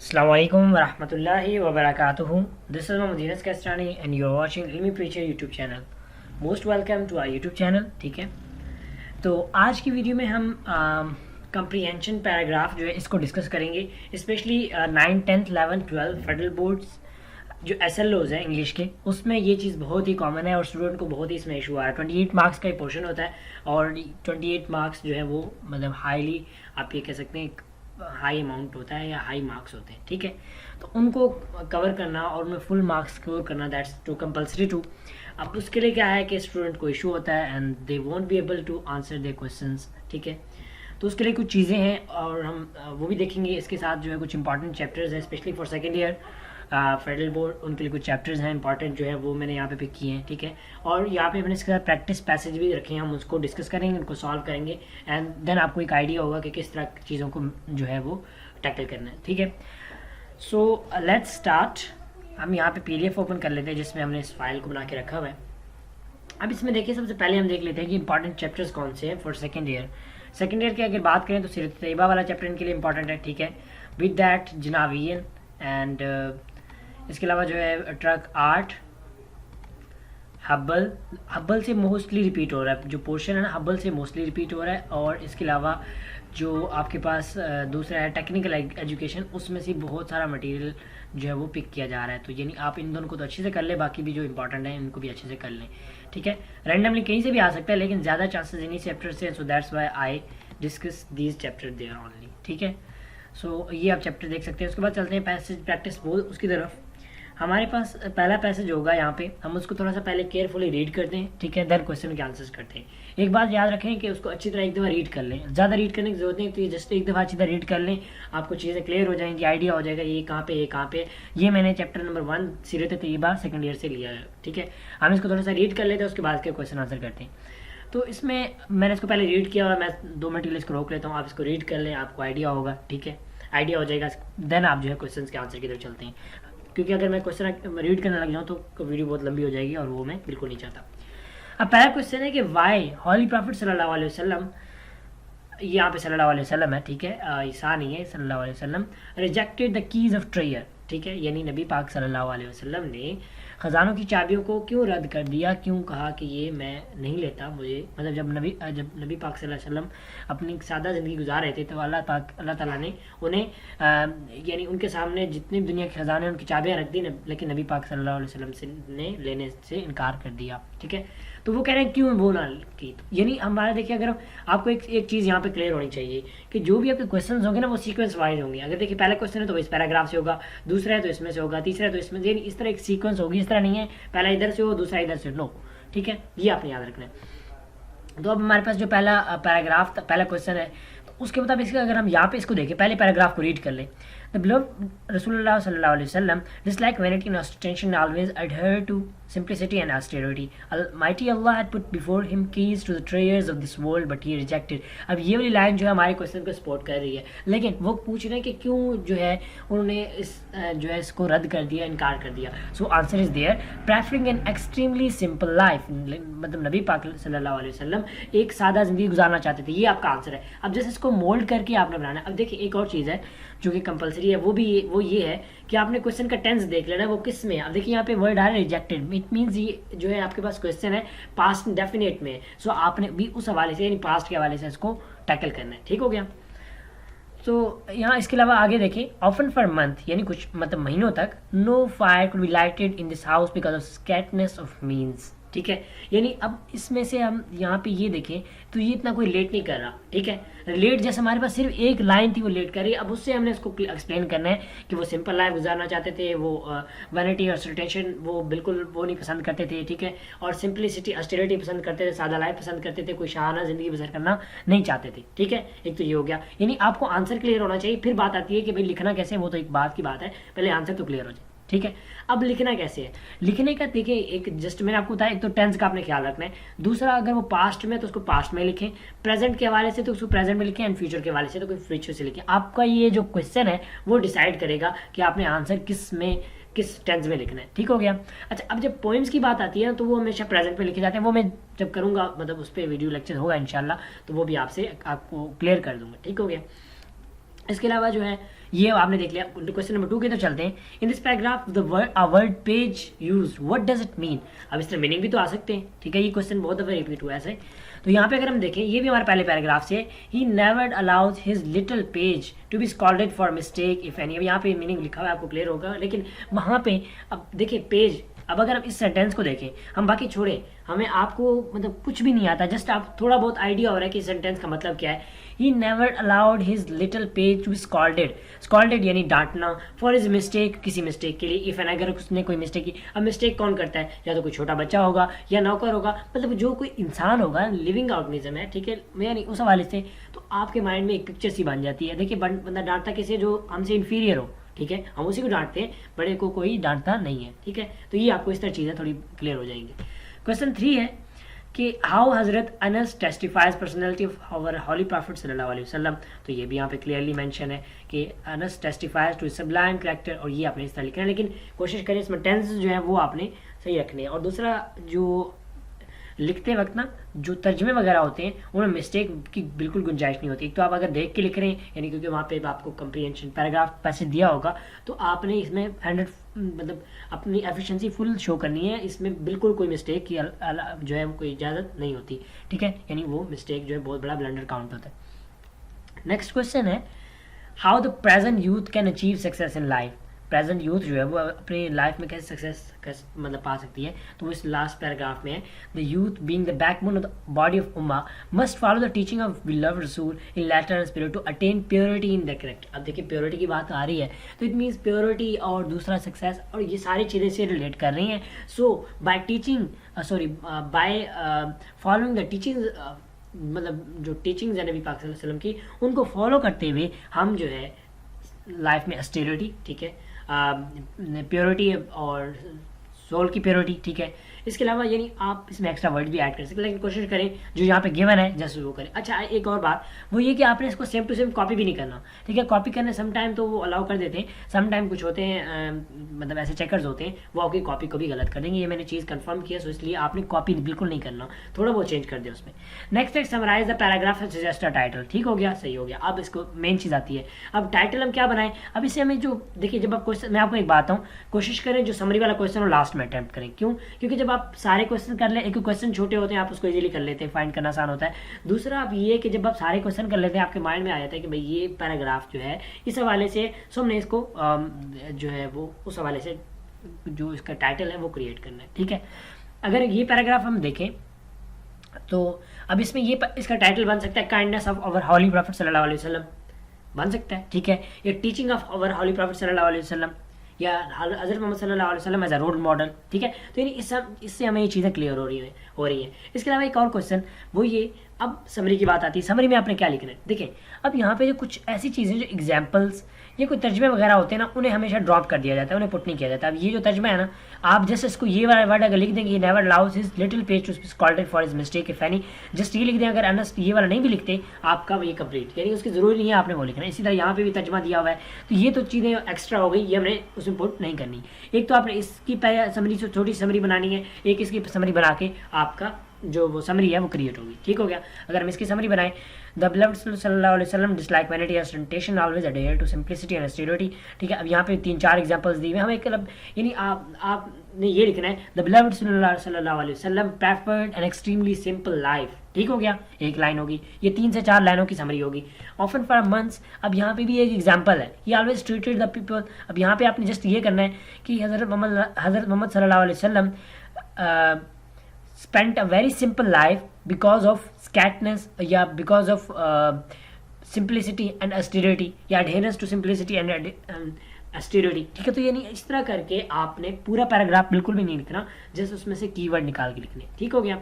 Assalamu alaikum wa rahmatullahi wa barakatuhu. This is Mohammad Yunus Kastani and you are watching Ilmi Preacher YouTube channel. Most welcome to our YouTube channel. ठीक है, तो आज की video में हम comprehension paragraph जो है इसको डिस्कस करेंगे, specially 9, 10th, 11th, 12th federal boards जो SLOs है इंग्लिश के, उसमें ये चीज़ बहुत ही कॉमन है और स्टूडेंट को बहुत ही इसमें इशू आ रहा है। 28 मार्क्स का ही पोर्शन होता है और 28 मार्क्स जो है वो मतलब हाईली आप ये कह सकते हैं हाई अमाउंट होता है या हाई मार्क्स होते हैं। ठीक है, तो उनको कवर करना और उनमें फुल मार्क्स स्कोर करना दैट्स टू कंपलसरी टू। अब उसके लिए क्या है कि स्टूडेंट को इशू होता है and they won't be able to answer their questions. ठीक है, तो उसके लिए कुछ चीज़ें हैं और हम वो भी देखेंगे। इसके साथ जो है कुछ इंपॉर्टेंट चैप्टर्स हैं specially for second year federal board, उनके लिए कुछ चैप्टर्स हैं इंपॉर्टेंट जो है वो मैंने यहाँ पे पिक किए हैं। ठीक है, और यहाँ पे मैंने इसके साथ प्रैक्टिस पैसेज भी रखे हैं, हम उसको डिस्कस करेंगे, उनको सॉल्व करेंगे एंड देन आपको एक आइडिया होगा कि किस तरह की चीज़ों को जो है वो टैकल करना है। ठीक है, सो लेट्स स्टार्ट। हम यहाँ पे PDF ओपन कर लेते हैं जिसमें हमने इस फाइल को बना के रखा हुआ है। अब इसमें देखिए सबसे पहले हम देख लेते हैं कि इंपॉर्टेंट चैप्टर्स कौन से हैं for second year. Second year की अगर बात करें तो सीरत तैयबा वाला चैप्टर इनके लिए इंपॉर्टेंट है। ठीक है, विद दैट जनावियन एंड इसके अलावा जो है ट्रक आर्ट, हब्बल से मोस्टली रिपीट हो रहा है, जो पोर्शन है ना हब्बल से मोस्टली रिपीट हो रहा है। और इसके अलावा जो आपके पास दूसरा है टेक्निकल एजुकेशन, उसमें से बहुत सारा मटेरियल जो है वो पिक किया जा रहा है। तो यानी आप इन दोनों को तो अच्छे से कर लें, बाकी भी जो इंपॉर्टेंट है इनको भी अच्छे से कर लें। ठीक है, रैंडमली कहीं से भी आ सकता है लेकिन ज़्यादा चांसेस इन्हीं चैप्टर से, so that's why I discuss these chapter there only. ठीक है, सो ये आप चैप्टर देख सकते हैं। उसके बाद चलते हैं पैसेज प्रैक्टिस बोल उसकी तरफ। हमारे पास पहला पैसेज होगा यहाँ पे, हम उसको थोड़ा सा पहले केयरफुली रीड करते हैं। ठीक है, देन क्वेश्चन के आंसर्स करते हैं। एक बात याद रखें कि उसको अच्छी तरह एक दफ़ा रीड कर लें, ज़्यादा रीड करने की जरूरत नहीं, तो ये जस्ट एक दफ़ा अच्छी तरह रीड कर लें, आपको चीज़ें क्लियर हो जाएंगी, आइडिया हो जाएगा ये कहाँ पे ये कहाँ पे। ये मैंने चैप्टर नंबर 1 सीरत तैयबा सेकंड ईयर से लिया है। ठीक है, हम इसको थोड़ा सा रीड कर लेते हैं, उसके बाद के क्वेश्चन आंसर करते हैं। तो इसमें मैंने इसको पहले रीड किया और मैं 2 मिनट के लिए इसको रोक लेता हूँ, आप इसको रीड कर लें, आपको आइडिया होगा। ठीक है, आइडिया हो जाएगा, देन आप जो है क्वेश्चन के आंसर की तरफ चलते हैं, क्योंकि अगर मैं क्वेश्चन रीड करने लग जाऊँ तो वीडियो बहुत लंबी हो जाएगी और वो मैं बिल्कुल नहीं चाहता। अब पहला क्वेश्चन है कि वाई हॉली प्रॉफिट सल्लल्लाहु अलैहि वसल्लम, यहाँ पे सल्लल्लाहु अलैहि वसल्लम है। ठीक है, ईसा नहीं है, सल्लल्लाहु अलैहि वसल्लम रिजेक्टेड द कीज ऑफ ट्रेयर। ठीक है, यानी नबी पाक सल्लल्लाहु अलैहि वसल्लम ने ख़जानों की चाबियों को क्यों रद्द कर दिया, क्यों कहा कि ये मैं नहीं लेता, मुझे मतलब जब नबी पाक सल्लल्लाहु अलैहि वसल्लम अपनी सादा ज़िंदगी गुजार रहे थे तो अल्लाह ताला ने उन्हें यानी उनके सामने जितनी दुनिया के ख़जाने उनकी चाबियाँ रख दी, लेकिन नबी पाक सल्लल्लाहु अलैहि वसल्लम ने लेने से इनकार कर दिया। ठीक है, तो वो कह रहे हैं क्यों वो ना की, यानी हमारा देखिए अगर आपको एक चीज़ यहाँ पे क्लियर होनी चाहिए कि जो भी आपके क्वेश्चन होंगे ना वो सीक्वेंस वाइज होंगे। अगर देखिए पहला क्वेश्चन है तो इस पैराग्राफ से होगा, दूसरा है तो इसमें से होगा, तीसरा है तो इसमें, यानी इस तरह एक सीक्वेंस होगी, इस तरह नहीं है पहला इधर से हो दूसरा इधर से, नो। ठीक है, ये आपने याद रखना है। तो अब हमारे पास जो पहला पैराग्राफ पहला क्वेश्चन है, तो उसके मुताबिक अगर हम यहाँ पे इसको देखें, पहले पैराग्राफ को रीड कर लें। The beloved Rasulullah sallallahu alaihi wasallam, disliked vanity and ostentation, always adhered to simplicity and austerity. Almighty Allah had put before him keys to the treasures of this world, but he rejected. अब ये वाली line जो है हमारे question को support कर रही है, लेकिन वो पूछ रहे हैं कि क्यों जो है उन्होंने इस जो है इसको रद्द कर दिया, इनकार कर दिया। So answer is there, preferring an extremely simple life, मतलब नबी पाक सल्लल्लाहु अलैहि वसल्लम एक सादा ज़िंदगी गुजारना चाहते थे, ये आपका आंसर है। अब जैसे इसको मोल्ड करके आपने बनाना है। अब देखिए एक और चीज़ है जो कि कंपलसरी है, वो ये है कि आपने क्वेश्चन का टेंस देख लेना है वो किस में है। अब देखिए यहाँ पे वर्ड आ रहा है रिजेक्टेड, इट मीन्स ये जो है आपके पास क्वेश्चन है पास्ट डेफिनेट में, सो आपने भी उस हवाले से यानी पास्ट के हवाले से इसको टैकल करना है। ठीक हो गया, तो यहाँ इसके अलावा आगे देखें, ऑफन फॉर मंथ यानी कुछ मतलब महीनों तक, no fire could be lighted in this house because of scantness of means. ठीक है, यानी अब इसमें से हम यहाँ पे ये देखें तो ये इतना कोई लेट नहीं कर रहा। ठीक है, लेट जैसे हमारे पास सिर्फ एक लाइन थी वो लेट कर रही है, अब उससे हमने इसको एक्सप्लेन करना है कि वो सिंपल लाइफ गुजारना चाहते थे, वो वैनिटी और सल्टेशन वो बिल्कुल वो नहीं पसंद करते थे। ठीक है, और सिंपलिसिटी ऑस्टेरिटी पसंद करते थे, सादा लाइफ पसंद करते थे, कोई शाहाना ज़िंदगी बसर करना नहीं चाहते थे। ठीक है, एक तो ये हो गया, यानी आपको आंसर क्लियर होना चाहिए, फिर बात आती है कि भाई लिखना कैसे, वो तो एक बात की बात है, पहले आंसर तो क्लियर हो जाए। ठीक है, अब लिखना कैसे है, लिखने का देखिए एक जस्ट मैंने आपको बताया, एक तो टेंस का आपने ख्याल रखना है, दूसरा अगर वो पास्ट में तो उसको पास्ट में लिखें, प्रेजेंट के हवाले से तो उसको प्रेजेंट में लिखें, एंड फ्यूचर के हवाले से तो कोई फ्यूचर से लिखें। आपका ये जो क्वेश्चन है वो डिसाइड करेगा कि आपने आंसर किस टेंस में लिखना है। ठीक हो गया। अच्छा, अब जब पोइम्स की बात आती है ना तो वो हमेशा प्रेजेंट पे लिखे जाते हैं, वो मैं जब करूँगा मतलब उस पर वीडियो लेक्चर होगा इंशाल्लाह, तो वो भी आपको क्लियर कर दूंगा। ठीक हो गया। इसके अलावा जो है ये आपने देख लिया। क्वेश्चन नंबर 2 की तो चलते हैं। In this paragraph the word page use, what does it mean. अब इसमें मीनिंग भी तो आ सकते हैं, ठीक है। ये क्वेश्चन बहुत दफा रिपीट हुआ है ऐसे। तो यहाँ पे अगर हम देखें, ये भी हमारे पहले पैराग्राफ से, he never allows his little page to be scolded for mistake if any. अब यहाँ पे मीनिंग लिखा हुआ है, आपको क्लियर होगा, लेकिन वहाँ पे अब देखिए पेज, अब अगर हम इस सेंटेंस को देखें, हम बाकी छोड़े, हमें आपको मतलब कुछ भी नहीं आता, जस्ट आप थोड़ा बहुत आइडिया हो रहा है कि सेंटेंस का मतलब क्या है। He never allowed his little page to be scolded, scolded यानी डांटना, फॉर हिज मिस्टेक, किसी मिस्टेक के लिए, इफ एन, अगर उसने कोई मिस्टेक की। अब मिस्टेक कौन करता है, या तो कोई छोटा बच्चा होगा या नौकर होगा, मतलब जो कोई इंसान होगा, लिविंग ऑर्गेनिज्म है, ठीक है, यानी उस हवाले से तो आपके माइंड में एक पिक्चर सी बन जाती है। देखिए बंदा डांटता किसी जो हमसे इन्फीरियर हो, ठीक है, हम उसी को डांटते हैं, बड़े को कोई डांटता नहीं है, ठीक है। तो ये आपको इस तरह चीज़ें थोड़ी क्लियर हो जाएंगी। क्वेश्चन 3 है कि हाउ हजरत Anas testifies personality of our holy prophet सल्लल्लाहु अलैहि वसल्लम। तो ये भी यहाँ पे क्लियरली मेंशन है कि Anas testifies to sublime character, और ये आपने इस तरह लिखना है, लेकिन कोशिश करें इसमें टेंस जो है वो आपने सही रखने हैं। और दूसरा, जो लिखते वक्त ना जो तर्जमे वगैरह होते हैं उनमें मिस्टेक की बिल्कुल गुंजाइश नहीं होती। एक तो आप अगर देख के लिख रहे हैं, यानी क्योंकि वहाँ पे आपको कंप्रीहेंशन पैराग्राफ पैसे दिया होगा, तो आपने इसमें 100 मतलब अपनी एफिशिएंसी फुल शो करनी है, इसमें बिल्कुल कोई मिस्टेक की जो है वो कोई इजाज़त नहीं होती, ठीक है, यानी वो मिस्टेक जो है बहुत बड़ा ब्लंडर काउंट होता है। नेक्स्ट क्वेश्चन है how the present youth can achieve success in life. Present youth जो है वो अपनी लाइफ में कैसे सक्सेस मतलब पा सकती है, तो वो इस लास्ट पैराग्राफ में है। The youth being the backbone of the body of ummah must follow the teaching of beloved Rasool in letter and spirit to attain purity in the character. अब देखिए प्योरिटी की बात आ रही है, तो इट मीन्स प्योरिटी और दूसरा सक्सेस, और ये सारी चीज़ें से रिलेट कर रही हैं। So by teaching by following the teaching, मतलब जो टीचिंग्स है नबी पाक सल्लल्लाहु अलैहि वसल्लम की, उनको फॉलो करते हुए हम जो है लाइफ में ऑस्टेरिटी, ठीक है, प्योरिटी और सोल की प्योरिटी, ठीक है। इसके अलावा यानी आप इसमें एक्स्ट्रा वर्ड भी ऐड कर सकते हैं, लेकिन कोशिश करें जो यहाँ पे गिवन है जस्ट वो करें। अच्छा, एक और बात वो ये कि आपने इसको सेम टू सेम कॉपी भी नहीं करना, ठीक है। कॉपी करने सम टाइम तो वो अलाउ कर देते हैं, सम टाइम कुछ होते हैं मतलब ऐसे चेकर्स होते हैं वो आपकी कॉपी को भी गलत कर देंगे। ये मैंने चीज़ कंफर्म किया, सो इसलिए आपने कॉपी बिल्कुल नहीं करना, थोड़ा बहुत चेंज कर दे उसमें। नेक्स्ट है summarise the paragraph and suggest a title. ठीक हो गया, सही हो गया। अब इसको मेन चीज़ आती है, अब टाइटल हम क्या बनाएं। अब इससे हमें जो देखिए, जब आप क्वेश्चन, मैं आपको एक बात बताऊँ, कोशिश करें जो समरी वाला क्वेश्चन हो लास्ट में अटैम्प्ट करें। क्यों? क्योंकि जब आप सारे क्वेश्चन कर ले, एक क्वेश्चन छोटे होते हैं आप उसको इजीली कर लेते हैं, फाइंड करना आसान होता है। दूसरा आप ये कि जब आप सारे क्वेश्चन कर लेते हैं आपके माइंड में आ जाता है कि भाई ये पैराग्राफ जो है इस हवाले से, सो हमने इसको जो है वो उस हवाले से जो इसका टाइटल है वो क्रिएट करना है, ठीक है। अगर ये पैराग्राफ हम देखें तो अब इसमें ये इसका टाइटल बन सकता है kindness of our holy prophet सल्लल्लाहु अलैहि वसल्लम, बन सकता है, ठीक है। या teaching of our holy prophet सल्लल्लाहु अलैहि वसल्लम, या हज़रत मोहम्मद सल्लल्लाहु अलैहि वसल्लम एज अ रोल मॉडल, ठीक है। तो यानी इससे हमें ये चीज़ें क्लियर हो रही हैं। इसके अलावा एक और क्वेश्चन वो ये, अब समरी की बात आती है, समरी में आपने क्या लिखना है। देखिए अब यहाँ पे जो कुछ ऐसी चीज़ें जो एग्जाम्पल्स ये कोई तर्जमे वगैरह होते हैं ना, उन्हें हमेशा ड्रॉप कर दिया जाता है, उन्हें पुट नहीं किया जाता। अब ये जो तर्जमा है ना, आप जस्ट इसको ये वाला वर्ड अगर लिख देंगे, never allows his little page to scolded for his mistake if any, just ये लिख दें। अगर अनस ये वाला नहीं भी लिखते आपका ये कंप्लीट, यानी उसकी ज़रूरी नहीं है आपने वो लिखना। इसी तरह यहाँ पे भी तर्जमा दिया हुआ है, तो ये तो चीज़ें एक्स्ट्रा हो गई, ये हमने उसमें पुट नहीं करनी। एक तो आपने इसकी समरी से छोटी समरी बनानी है, एक इसकी समरी बना के आपका जो वो समरी है वो क्रिएट होगी। ठीक हो गया। अगर हम इसकी समरी बनाएं, द बिलव्ड सल्लल्लाहु अलैहि वसल्लम dislike vanity and ostentation always adhere to simplicity and austerity, ठीक है। अब यहाँ पे 3-4 एग्जांपल्स दी हुए हैं, हमें मतलब यानी आपने ये लिखना है, द बिलव्ड सल्लल्लाहु अलैहि वसल्लम preferred N extremely simple life. ठीक हो गया, एक लाइन होगी, ये 3 से 4 लाइनों की समरी होगी। ऑफन फॉर मंथ्स, अब यहाँ पे भी एक एग्जांपल है, ये ऑलवेज ट्रीटेड द पीपल। अब यहाँ पे आपने जस्ट ये करना है कि हज़रत मोहम्मद सल्लल्लाहु अलैहि वसल्लम spent a very simple life because of scatness या because of simplicity and austerity या adherence to simplicity and austerity, ठीक है। तो यानी इस तरह करके आपने पूरा पैराग्राफ बिल्कुल भी नहीं लिखना, जैसे उसमें से कीवर्ड निकाल के लिखने। ठीक हो गया।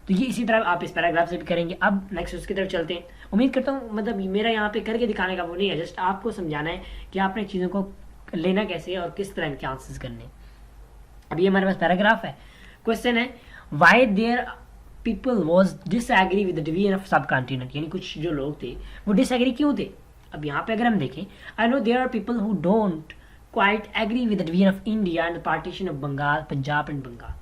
तो ये इसी तरह आप इस पैराग्राफ से भी करेंगे। अब नेक्स्ट उसकी तरफ चलते हैं। उम्मीद करता हूँ मतलब मेरा यहाँ पे करके दिखाने का वो नहीं है, जस्ट आपको समझाना है कि आपने चीज़ों को लेना कैसे है और किस तरह इनके आंसर्स करने। अब ये हमारे पास पैराग्राफ है। क्वेश्चन है why their people was disagree with the division of subcontinent, यानी कुछ जो लोग थे वो disagree क्यों थे। अब यहाँ पे अगर हम देखें, I know there are people who don't quite agree with the division of India and the partition of Bengal, Punjab and Bengal.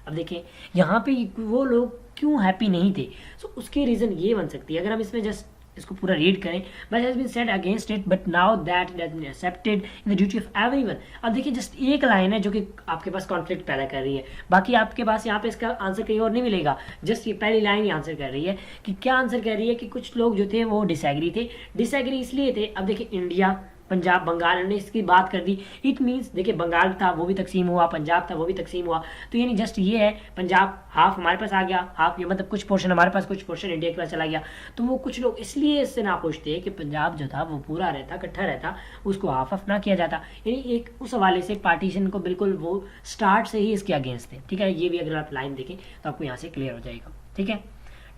अब देखें यहाँ पे वो लोग क्यों हैप्पी नहीं थे, सो उसके रीज़न ये बन सकती है। अगर हम इसमें जस्ट इसको पूरा रीड करें। But has been said against it but now that it has been accepted in the duty of everyone. अब देखिए जस्ट एक लाइन है जो कि आपके पास कॉन्फ्लिक्ट पैदा कर रही है, बाकी आपके पास यहाँ पे इसका आंसर कहीं और नहीं मिलेगा। जस्ट ये पहली लाइन ही आंसर कर रही है कि क्या आंसर कर रही है कि कुछ लोग जो थे वो डिसएग्री थे। डिसएग्री इसलिए थे, अब देखिए इंडिया, पंजाब, बंगाल ने इसकी बात कर दी। इट मीन्स देखिए बंगाल था वो भी तकसीम हुआ, पंजाब था वो भी तकसीम हुआ, तो यानी जस्ट ये है पंजाब हाफ हमारे पास आ गया, हाफ ये मतलब कुछ पोर्शन हमारे पास, कुछ पोर्शन इंडिया के पास चला गया। तो वो कुछ लोग इसलिए इससे नाखुश थे कि पंजाब जो था वो पूरा रहता, इकट्ठा रहता, उसको हाफ हाफ ना किया जाता। यानी एक उस हवाले से पार्टीशन को बिल्कुल वो स्टार्ट से ही इसके अगेंस्ट थे। ठीक है, ये भी अगर आप लाइन देखें तो आपको यहाँ से क्लियर हो जाएगा। ठीक है,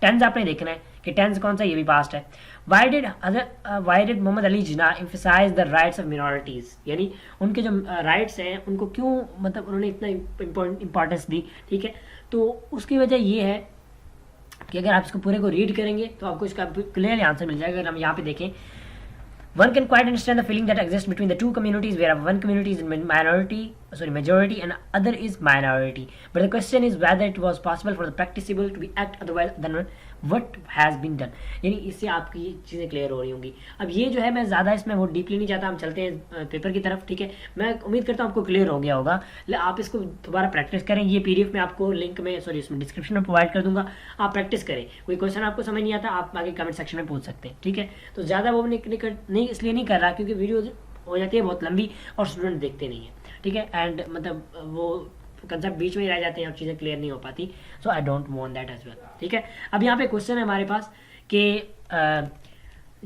टेंस आपने देखना है कि टेंस कौन सा, ये भी पास्ट है। Why did Mohammed Ali Jinnah emphasise the rights of minorities, यानी उनके जो राइट्स हैं उनको क्यों मतलब उन्होंने इतना इंपॉर्टेंस दी। ठीक है, तो उसकी वजह ये है कि अगर आप इसको पूरे को रीड करेंगे तो आपको इसका क्लियरली आंसर मिल जाएगा। अगर हम यहाँ पे देखें, one can quite understand the feeling that exists between the two communities, where one community is majority and other is minority. But the question is whether it was possible for the practicable to be act otherwise than what has been done. यानी इससे आपकी चीज़ें clear हो रही होंगी। अब ये जो है मैं ज़्यादा इसमें वो डीपली नहीं चाहता, हम चलते हैं पेपर की तरफ। ठीक है, मैं उम्मीद करता हूँ आपको क्लियर हो गया होगा। आप इसको दोबारा प्रैक्टिस करें, ये PDF में आपको लिंक में इसमें डिस्क्रिप्शन में प्रोवाइड कर दूंगा, आप प्रैक्टिस करें। कोई क्वेश्चन आपको समझ नहीं आता आप आगे कमेंट सेक्शन में पूछ सकते हैं। ठीक है, तो ज़्यादा वो नहीं इसलिए नहीं कर रहा क्योंकि वीडियो हो जाती है बहुत लंबी और स्टूडेंट देखते नहीं है। ठीक है, एंड मतलब वो कंसेप्ट बीच में ही रह जाते हैं और चीज़ें क्लियर नहीं हो पाती, so I don't want that as well. ठीक है, अब यहाँ पे क्वेश्चन है हमारे पास कि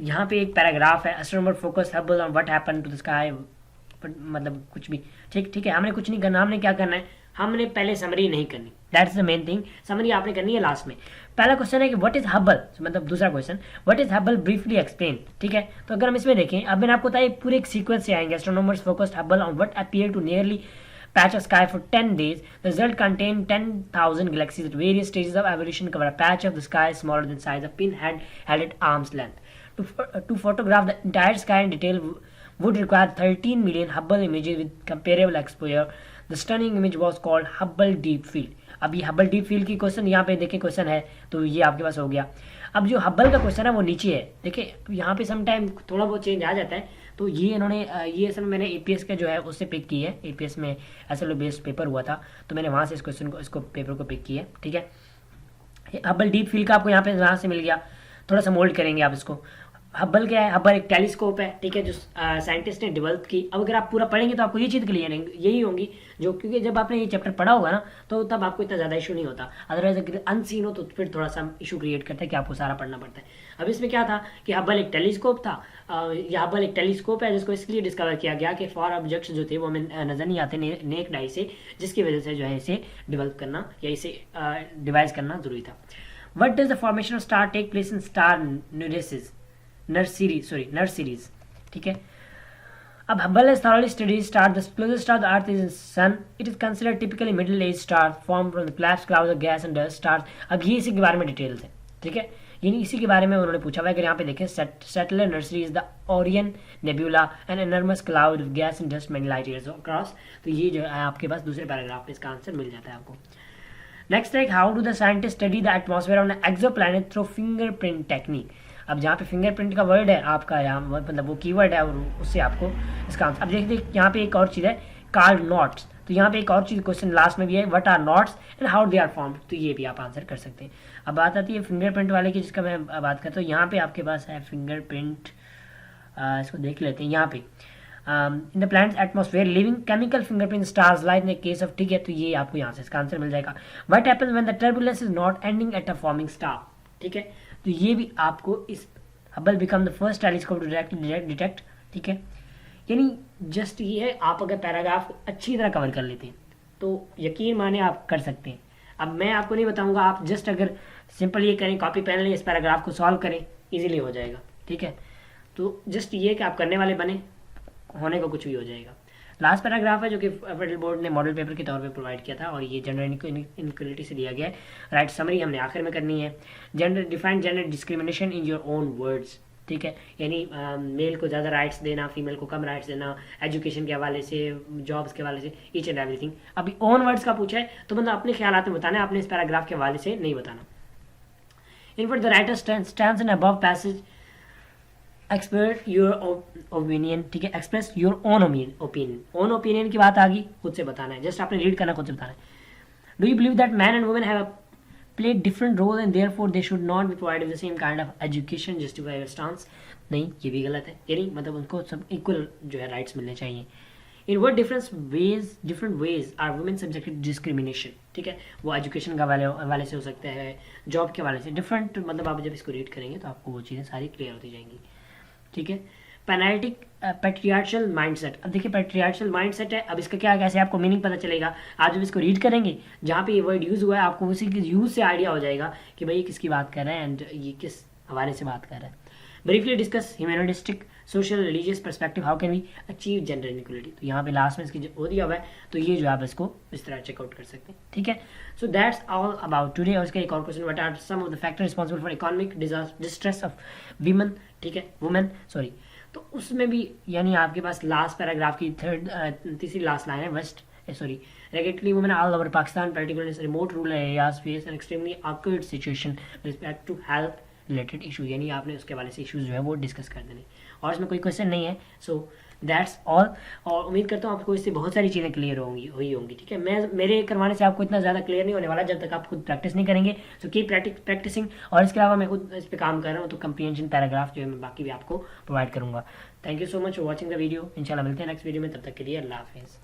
यहाँ पे एक पैराग्राफ है, astronomer focus Hubble on what happened to the sky, मतलब कुछ भी। ठीक है, हमने कुछ नहीं करना, हमने क्या करना है, हमने पहले समरी नहीं करनी, that's the main thing. Summary आपने करनी है लास्ट में। पहला क्वेश्चन है कि व्हाट इज हबल, मतलब दूसरा question what is Hubble briefly explain. ठीक है, तो अगर हम इसमें देखें, अब मैंने आपको बताया पूरे एक सीक्वेंस से आएंगे। Astronomers focused Hubble on what appear to nearly patch of sky for 10 days. The result contained 10,000 galaxies at various stages of evolution, cover a patch of the sky smaller than the size of pinhead held at arm's length. To photograph the entire sky in detail would require 13 million Hubble images with comparable exposure. The stunning image was called Hubble Deep Field. अब ये Hubble deep field की question यहाँ पे देखें question है, तो ये आपके पास हो गया। अब जो हबल का क्वेश्चन है वो नीचे है, देखिए यहाँ पे सम टाइम थोड़ा बहुत चेंज आ जाता है। तो ये इन्होंने ये असल में मैंने APS का जो है उससे पिक की है, APS में SLO बेस्ड पेपर हुआ था, तो मैंने वहाँ से इस क्वेश्चन को इसको पेपर को पिक किया है। ठीक है, हबल डीप फील्ड का आपको यहाँ पे यहाँ से मिल गया, थोड़ा सा मोल्ड करेंगे आप इसको। हबल क्या है, हबल एक टेलीस्कोप है। ठीक है, जो साइंटिस्ट ने डेवलप की। अब अगर आप पूरा पढ़ेंगे तो आपको ये चीज़ क्लियर यही होंगी, जो क्योंकि जब आपने ये चैप्टर पढ़ा होगा ना तो तब आपको इतना ज़्यादा इशू नहीं होता। अदरवाइज अगर अनसीन हो तो फिर थोड़ा सा इशू क्रिएट करता है कि आपको सारा पढ़ना पड़ता है। अब इसमें क्या था कि हबल एक टेलीस्कोप था, यह हबल एक टेलीस्कोप है जिसको इसलिए डिस्कवर किया गया कि फॉर ऑब्जेक्ट्स जो थे वो हमें नज़र नहीं आते नेक डाई से, जिसकी वजह से जो है इसे डेवलप करना या इसे डिवाइस करना जरूरी था। What does the formation of star take place in star nurseries. ठीक है, अब Hubble has thoroughly studied star. The closest star to the Earth is the Sun. It is considered typically middle-aged star formed from the collapsed clouds of gas and dust stars. अब ये इसी के बारे में details है। ठीक है, यानी इसी के बारे में उन्होंने पूछा हुआ है। अगर यहाँ पे देखें, stellar nursery is the Orion nebula an enormous cloud of gas and dust many light years across. तो ये जो है आपके पास दूसरे पैराग्राफ में इसका आंसर मिल जाता है आपको। नेक्स्ट है, how do the scientist study the atmosphere on exoplanet through fingerprint technique. अब जहाँ पे फिंगरप्रिंट का वर्ड है आपका, यहाँ मतलब वो कीवर्ड है और उससे आपको इसका आंसर। अब देखिए यहाँ पे एक और चीज़ है, कार्ड नॉट्स। तो यहाँ पे एक और चीज़ क्वेश्चन लास्ट में भी है, what are knots and how they are formed. तो ये भी आप आंसर कर सकते हैं। अब बात आती है फिंगरप्रिंट वाले की, जिसका मैं बात करता हूँ। यहाँ पे आपके पास है फिंगरप्रिंट, इसको देख लेते हैं। यहाँ पे in the planets atmosphere living chemical fingerprint stars like in case of. ठीक है, तो ये आपको यहाँ से इसका आंसर मिल जाएगा। What happens when the turbulence is not ending at a forming star. ठीक है, तो ये भी आपको इस Hubble become the first telescope to detect. ठीक है, यानी जस्ट ये है, आप अगर पैराग्राफ अच्छी तरह कवर कर लेते हैं तो यकीन माने आप कर सकते हैं। अब मैं आपको नहीं बताऊंगा, आप जस्ट अगर सिंपल ये करें, कॉपी पेन लें, इस पैराग्राफ को सॉल्व करें, इजीली हो जाएगा। ठीक है, तो जस्ट ये कि आप करने वाले बने, होने को कुछ भी हो जाएगा। लास्ट पैराग्राफ है जो कि फेडरल बोर्ड ने मॉडल पेपर के तौर पे प्रोवाइड किया था और ये जेंडर इनक्वलिटी से दिया गया है। राइट समरी हमने आखिर में करनी है। Define gender discrimination in your own words. ठीक है, यानी मेल को ज़्यादा राइट्स देना, फीमेल को कम राइट्स देना, एजुकेशन के हवाले से, जॉब्स के हवाले से, ईच एंड एवरीथिंग। अभी ओन वर्ड्स का पूछा है तो मतलब अपने ख्याल में बताना है, आपने इस पैराग्राफ के हवाले से नहीं बताना। In for the writer stands in above passage express your opinion, ठीक है, express your own opinion, own opinion की बात आ गई, खुद से बताना है, जस्ट आपने रीड करना, खुद से बताना है। Do you believe that man and women have play different role and therefore they should not be provided the same kind of education, justify your stance? नहीं, ये भी गलत है, ये नहीं, मतलब उनको सब इक्वल जो है राइट्स मिलने चाहिए। इन what different ways are women subjected to discrimination, ठीक है, वो एजुकेशन का वाले से हो सकता है, जॉब के वाले से, डिफरेंट, मतलब आप जब इसको रीड करेंगे तो आपको वो चीज़ें सारी क्लियर होती जाएंगी, ठीक है। पैनालिटिक पैट्रियार्चल माइंडसेट, अब देखिए पैट्रियार्चल माइंडसेट है, अब इसका क्या कैसे आपको मीनिंग पता चलेगा, आप जब इसको रीड करेंगे जहाँ पे ये वर्ड यूज़ हुआ है आपको उसी के यूज़ से आइडिया हो जाएगा कि भाई ये किसकी बात कर रहे हैं एंड ये किस हवाले से बात कर रहा है। Briefly discuss humanistic social religious perspective, how can we achieve gender inequality, तो यहाँ पे लास्ट में इसकी जो दिया हुआ है, तो ये जो आप इसको इस तरह चेकआउट कर सकते हैं, ठीक है। So that's all about today. और इसका एक और question, what are some of the factor responsible for economic distress of women, ठीक है, वुमेन, सॉरी, तो उसमें भी यानी आपके पास लास्ट पैराग्राफ की तीसरी लास्ट लाइन है, west sorry regularly women all over Pakistan, particularly in remote rural areas, face an extremely awkward situation with respect to health related issue, यानी आपने उसके वाले से इशूज़ जो है वो डिस्कस कर देने, और इसमें कोई क्वेश्चन नहीं है। सो दैट्स ऑल, और उम्मीद करता हूँ आपको इससे बहुत सारी चीज़ें क्लियर हुई होंगी, ठीक है। मेरे करवाने से आपको इतना ज़्यादा क्लियर नहीं होने वाला जब तक आप खुद प्रैक्टिस नहीं करेंगे। सो कीप प्रैक्टिसिंग, और इसके अलावा मैं खुद इस पर काम कर रहा हूँ, तो कंप्रीहेंशन पैराग्राफ जो है मैं बाकी भी आपको प्रोवाइड करूँगा। Thank you so much for watching the video. इंशाल्लाह मिलते हैं नेक्स्ट वीडियो में, तब तक के लिए अल्लाह हाफिज़।